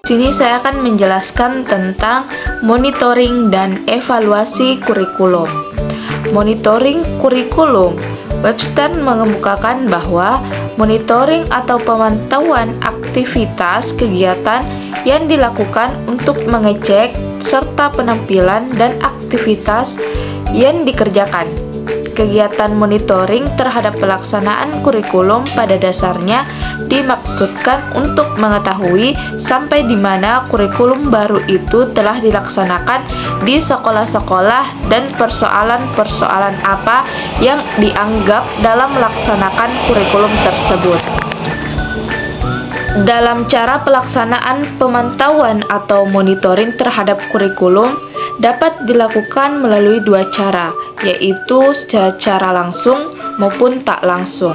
Sini saya akan menjelaskan tentang monitoring dan evaluasi kurikulum. Monitoring kurikulum, Webster mengemukakan bahwa monitoring atau pemantauan aktivitas kegiatan yang dilakukan untuk mengecek serta penampilan dan aktivitas yang dikerjakan. Kegiatan monitoring terhadap pelaksanaan kurikulum pada dasarnya dimaksudkan untuk mengetahui sampai di mana kurikulum baru itu telah dilaksanakan di sekolah-sekolah dan persoalan-persoalan apa yang dianggap dalam melaksanakan kurikulum tersebut. Dalam cara pelaksanaan pemantauan atau monitoring terhadap kurikulum dapat dilakukan melalui dua cara, yaitu secara langsung maupun tak langsung.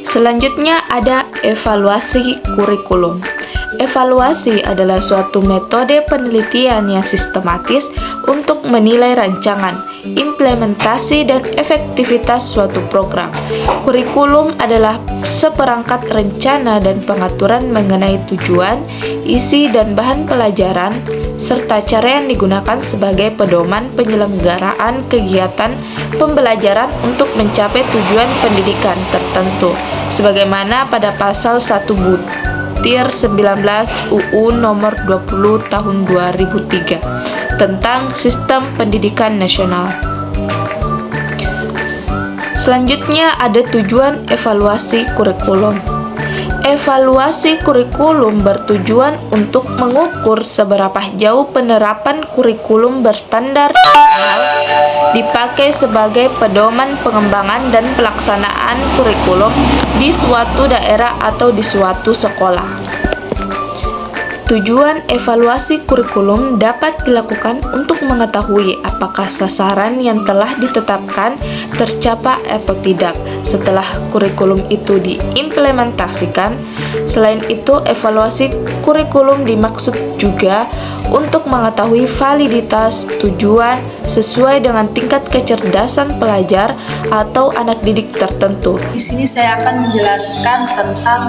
Selanjutnya ada evaluasi kurikulum. Evaluasi adalah suatu metode penelitian yang sistematis untuk menilai rancangan, implementasi, dan efektivitas suatu program. Kurikulum adalah seperangkat rencana dan pengaturan mengenai tujuan, isi, dan bahan pelajaran, serta cara yang digunakan sebagai pedoman penyelenggaraan kegiatan pembelajaran untuk mencapai tujuan pendidikan tertentu, sebagaimana pada pasal 1 butir 19 UU nomor 20 tahun 2003 tentang Sistem Pendidikan Nasional. Selanjutnya ada tujuan evaluasi kurikulum. Evaluasi kurikulum bertujuan untuk mengukur seberapa jauh penerapan kurikulum berstandar dipakai sebagai pedoman pengembangan dan pelaksanaan kurikulum di suatu daerah atau di suatu sekolah. Tujuan evaluasi kurikulum dapat dilakukan untuk mengetahui apakah sasaran yang telah ditetapkan tercapai atau tidak setelah kurikulum itu diimplementasikan. Selain itu, evaluasi kurikulum dimaksud juga untuk mengetahui validitas tujuan sesuai dengan tingkat kecerdasan pelajar atau anak didik tertentu. Di sini saya akan menjelaskan tentang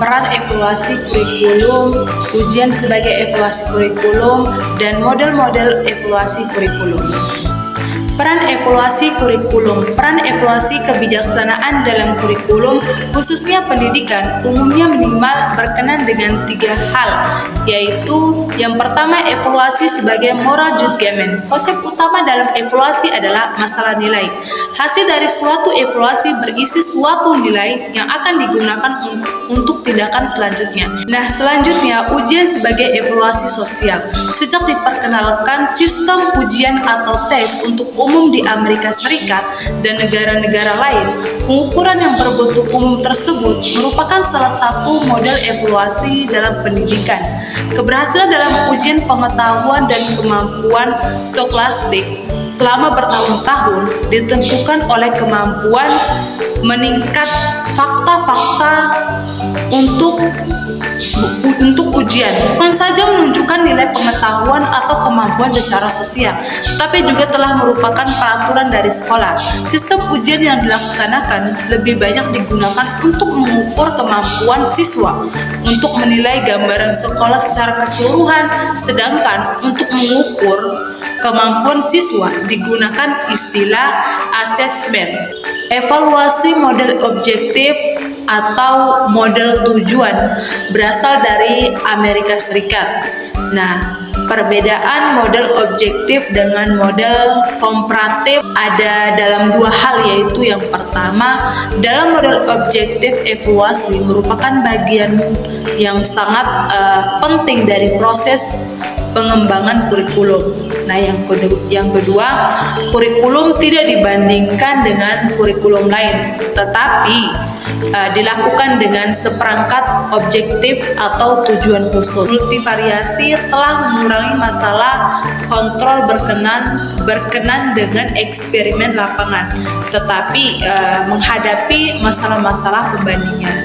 peran evaluasi kurikulum, ujian sebagai evaluasi kurikulum, dan model-model evaluasi kurikulum. Peran evaluasi kurikulum. Peran evaluasi kebijaksanaan dalam kurikulum, khususnya pendidikan, umumnya minimal berkenan dengan 3 hal, yaitu yang pertama, evaluasi sebagai moral judgment. Konsep utama dalam evaluasi adalah masalah nilai. Hasil dari suatu evaluasi berisi suatu nilai yang akan digunakan untuk tindakan selanjutnya. Nah, selanjutnya, ujian sebagai evaluasi sosial. Sejak diperkenalkan sistem ujian atau tes untuk umum di Amerika Serikat dan negara-negara lain, pengukuran yang berbentuk umum tersebut merupakan salah satu model evaluasi dalam pendidikan. Keberhasilan dalam ujian pengetahuan dan kemampuan skolastik selama bertahun-tahun ditentukan oleh kemampuan meningkat fakta-fakta untuk ujian, bukan saja menunjukkan nilai pengetahuan atau kemampuan secara sosial, tetapi juga telah merupakan peraturan dari sekolah. Sistem ujian yang dilaksanakan lebih banyak digunakan untuk mengukur kemampuan siswa, untuk menilai gambaran sekolah secara keseluruhan, sedangkan untuk mengukur kemampuan siswa digunakan istilah assessment. Evaluasi model objektif atau model tujuan berasal dari Amerika Serikat. Nah, perbedaan model objektif dengan model komparatif ada dalam 2 hal, yaitu yang pertama, dalam model objektif evaluasi merupakan bagian yang sangat penting dari proses pengembangan kurikulum. Nah, yang kedua, kurikulum tidak dibandingkan dengan kurikulum lain, tetapi dilakukan dengan seperangkat objektif atau tujuan khusus. Multivariasi telah mengurangi masalah kontrol berkenan dengan eksperimen lapangan, tetapi menghadapi masalah-masalah pembandingan.